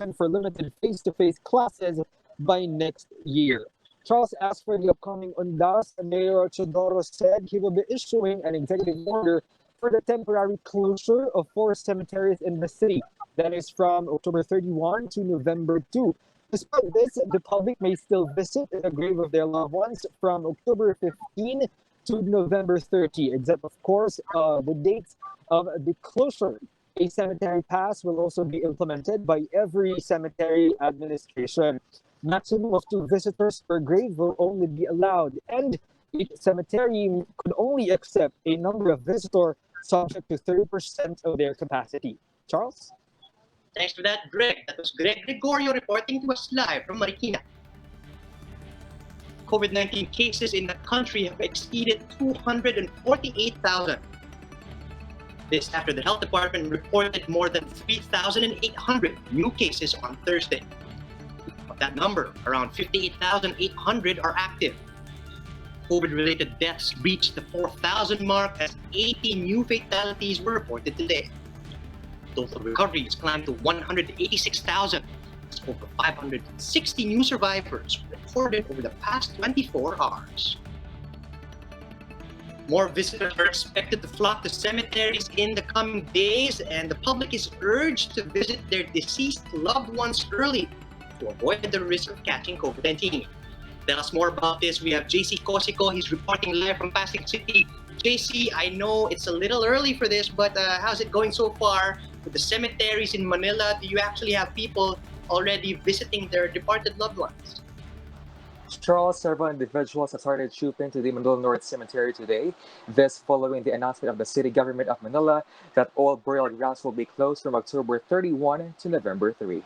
return for limited face-to-face classes by next year. Charles asked for the upcoming Undas. Mayor Chodoro said he will be issuing an executive order for the temporary closure of 4 cemeteries in the city. That is from October 31 to November 2. Despite this, the public may still visit the grave of their loved ones from October 15 to November 30, except, of course, the dates of the closure. A cemetery pass will also be implemented by every cemetery administration. Maximum of 2 visitors per grave will only be allowed, and each cemetery could only accept a number of visitors subject to 30% of their capacity. Charles? Thanks for that, Greg. That was Greg Gregorio reporting to us live from Marikina. COVID-19 cases in the country have exceeded 248,000. This after the health department reported more than 3,800 new cases on Thursday. Of that number, around 58,800 are active. COVID-related deaths reached the 4,000 mark as 80 new fatalities were reported today. Total recoveries climbed to 186,000. That's over 560 new survivors reported over the past 24 hours. More visitors are expected to flock to cemeteries in the coming days, and the public is urged to visit their deceased loved ones early to avoid the risk of catching COVID-19. Tell us more about this. We have JC Cosico. He's reporting live from Pasig City. JC, I know it's a little early for this, but how's it going so far with the cemeteries in Manila? Do you actually have people already visiting their departed loved ones? Charles, several individuals have started trooping to the Manila North Cemetery today. This following the announcement of the city government of Manila that all burial grounds will be closed from October 31 to November 3.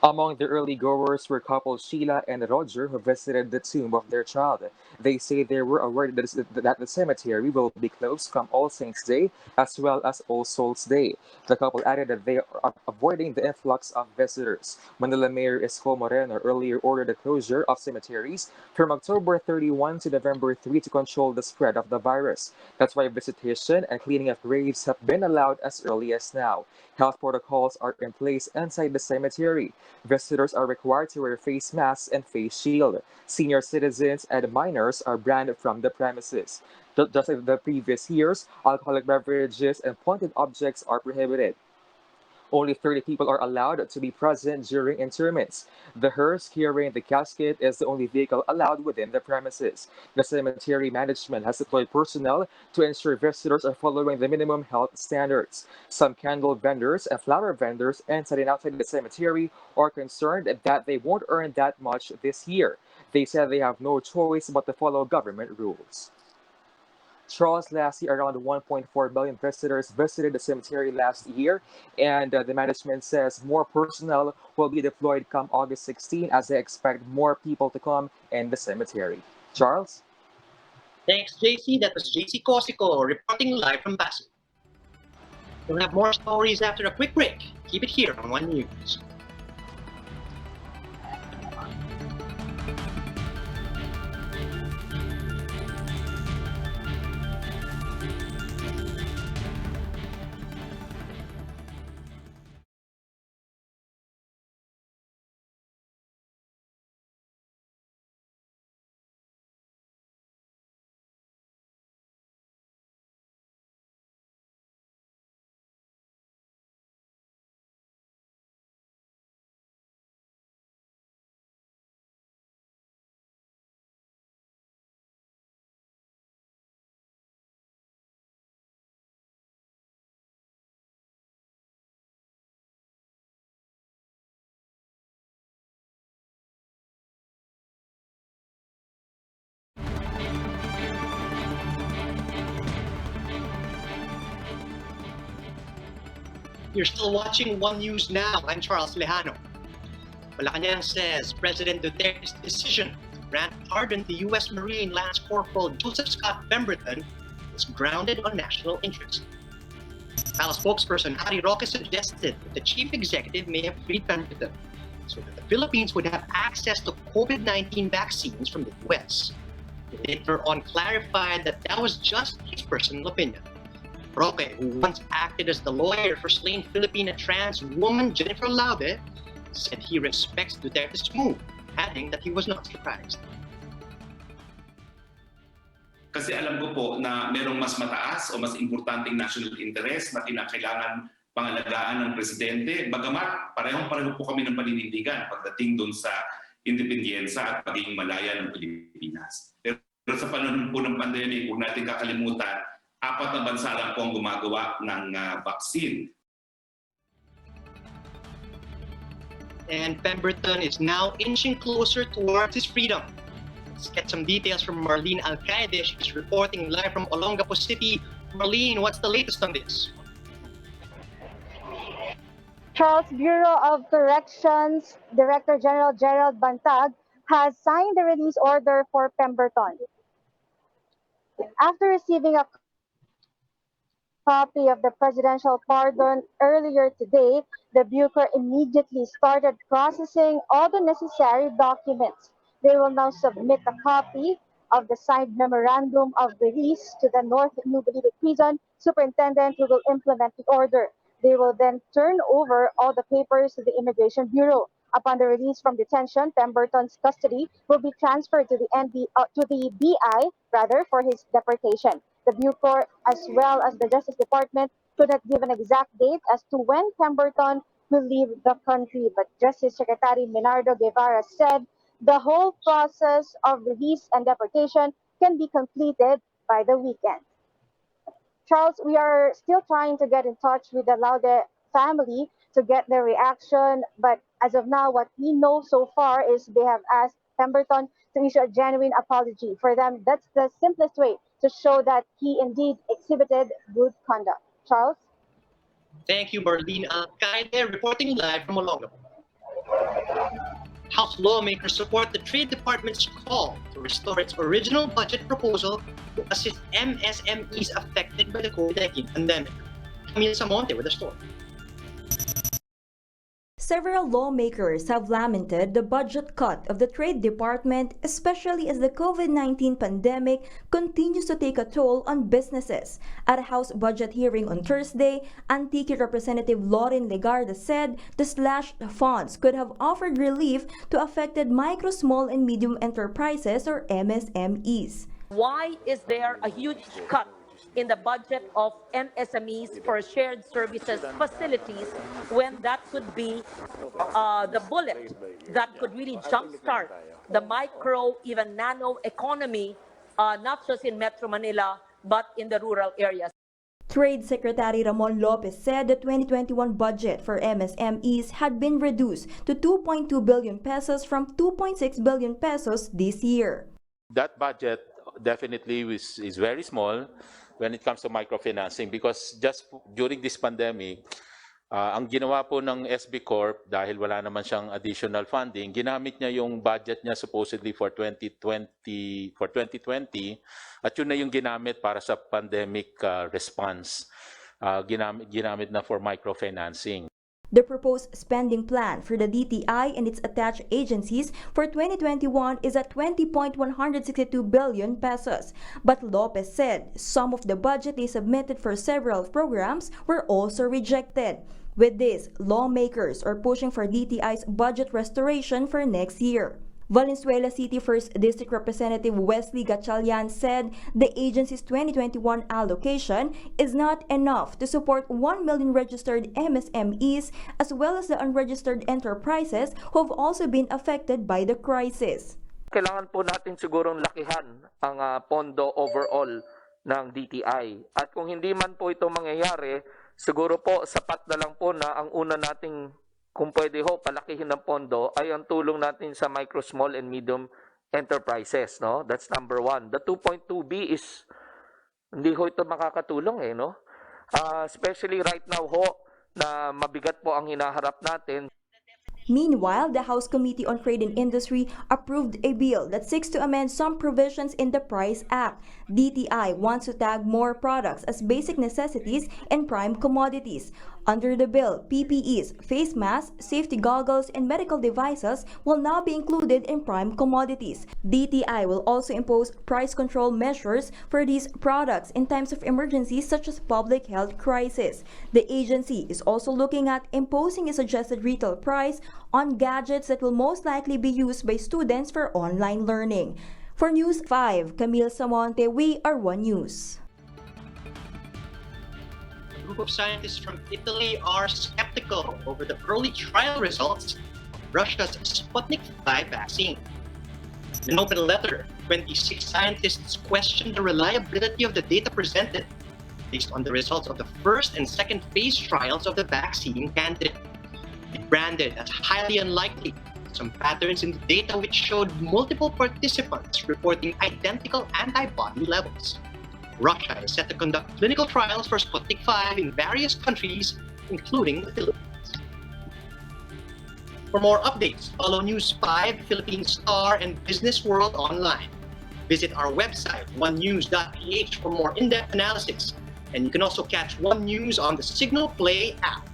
Among the early goers were couples Sheila and Roger, who visited the tomb of their child. They say they were aware that the cemetery will be closed come All Saints Day as well as All Souls Day. The couple added that they are avoiding the influx of visitors. Manila Mayor Isko Moreno earlier ordered the closure of cemeteries from October 31 to November 3 to control the spread of the virus. That's why visitation and cleaning of graves have been allowed as early as now. Health protocols are in place inside the cemetery. Visitors are required to wear face masks and face shield. Senior citizens and minors are banned from the premises. Just like the previous years, alcoholic beverages and pointed objects are prohibited. Only 30 people are allowed to be present during interments. The hearse carrying the casket is the only vehicle allowed within the premises. The cemetery management has deployed personnel to ensure visitors are following the minimum health standards. Some candle vendors and flower vendors inside and outside the cemetery are concerned that they won't earn that much this year. They said they have no choice but to follow government rules. Charles, last year, around 1.4 million visitors visited the cemetery last year, and the management says more personnel will be deployed come August 16 as they expect more people to come in the cemetery. Charles? Thanks, JC. That was JC Cosico reporting live from Pasig. We'll have more stories after a quick break. Keep it here on One News. You're still watching One News Now. I'm Charles Lejano. Malacanang says President Duterte's decision to grant pardon to U.S. Marine Lance Corporal Joseph Scott Pemberton is grounded on national interest. Palace spokesperson HARRY ROQUE suggested that the chief executive may have freed Pemberton so that the Philippines would have access to COVID-19 vaccines from the U.S. He later on clarified that that was just his personal opinion. Roque, who once acted as the lawyer for slain Filipina trans woman Jennifer Laude, said he respects Duterte's move, adding that he was not surprised. Kasi alam ko po na merong mas mataas o mas importanteng national interest na kinakailangan pangalagaan ng presidente. Bagamat parehong-pareho po kami ng paninindigan pagdating doon sa independensa at pagiging malaya ng Pilipinas. Pero sa panahon po ng pandemic, huwag natin kakalimutan, 4 na bansa lang po ang gumagawa ng vaccine. And Pemberton is now inching closer towards his freedom. Let's get some details from Marlene Alcaide. She's reporting live from Olongapo City. Marlene, what's the latest on this? Charles, Bureau of Corrections Director General Gerald Bantag has signed the release order for Pemberton. After receiving a copy of the presidential pardon earlier today, the Bureau immediately started processing all the necessary documents. They will now submit a copy of the signed memorandum of release to the North New Bilibid Prison Superintendent, who will implement the order. They will then turn over all the papers to the Immigration Bureau. Upon the release from detention, Pemberton's custody will be transferred to the BI for his deportation. The Bureau, as well as the Justice Department, could not give an exact date as to when Pemberton will leave the country, but Justice Secretary Minardo Guevara said the whole process of release and deportation can be completed by the weekend. Charles, we are still trying to get in touch with the Laude family to get their reaction, but as of now, what we know so far is they have asked Pemberton to issue a genuine apology. For them, that's the simplest way to show that he indeed exhibited good conduct. Charles? Thank you, Marlene Alcaide, reporting live from Olongapo. House lawmakers support the Trade Department's call to restore its original budget proposal to assist MSMEs affected by the COVID-19 pandemic. Camille Samonte with the story. Several lawmakers have lamented the budget cut of the Trade Department, especially as the COVID-19 pandemic continues to take a toll on businesses. At a House budget hearing on Thursday, Antique Representative Lauren Legarda said the slashed funds could have offered relief to affected micro, small, and medium enterprises or MSMEs. Why is there a huge cut in the budget of MSMEs for shared services facilities when that could be the bullet that could really jumpstart the micro, even nano economy, not just in Metro Manila, but in the rural areas? Trade Secretary Ramon Lopez said the 2021 budget for MSMEs had been reduced to 2.2 billion pesos from 2.6 billion pesos this year. That budget definitely is very small when it comes to microfinancing, because just during this pandemic, ang ginawa po ng SB Corp, dahil wala naman siyang additional funding, ginamit niya yung budget niya supposedly for 2020, at yun na yung ginamit para sa pandemic response. Ginamit na for microfinancing. The proposed spending plan for the DTI and its attached agencies for 2021 is at 20.162 billion pesos. But Lopez said some of the budget they submitted for several programs were also rejected. With this, lawmakers are pushing for DTI's budget restoration for next year. Valenzuela City 1st District Representative Wesley Gatchalian said the agency's 2021 allocation is not enough to support 1 million registered MSMEs as well as the unregistered enterprises who have also been affected by the crisis. Kailangan po natin sigurong lakihan ang pondo overall ng DTI. At kung hindi man po ito mangyayari, siguro po sapat na lang po na ang una nating, kung pwede ho, palakihin ng pondo ay ang tulong natin sa micro, small, and medium enterprises. No? That's number one. The 2.2B is, hindi ho ito makakatulong no? Especially right now ho, na mabigat po ang hinaharap natin. Meanwhile, the House Committee on Trade and Industry approved a bill that seeks to amend some provisions in the Price Act. DTI wants to tag more products as basic necessities and prime commodities. Under the bill, PPEs, face masks, safety goggles, and medical devices will now be included in prime commodities. DTI will also impose price control measures for these products in times of emergencies such as public health crisis. The agency is also looking at imposing a suggested retail price on gadgets that will most likely be used by students for online learning. For News 5, Camille Samonte, we are One News. A group of scientists from Italy are skeptical over the early trial results of Russia's Sputnik V vaccine. In an open letter, 26 scientists questioned the reliability of the data presented based on the results of the first and second phase trials of the vaccine candidate. They branded as highly unlikely some patterns in the data which showed multiple participants reporting identical antibody levels. Russia is set to conduct clinical trials for Sputnik V in various countries, including the Philippines. For more updates, follow News 5, Philippine Star, and Business World online. Visit our website, onenews.ph, for more in-depth analysis. And you can also catch One News on the Signal Play app.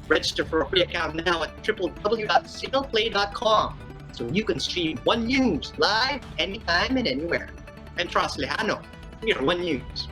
Register for a free account now at www.signalplay.com so you can stream One News live anytime and anywhere. I'm Tros Lejano. We are One News.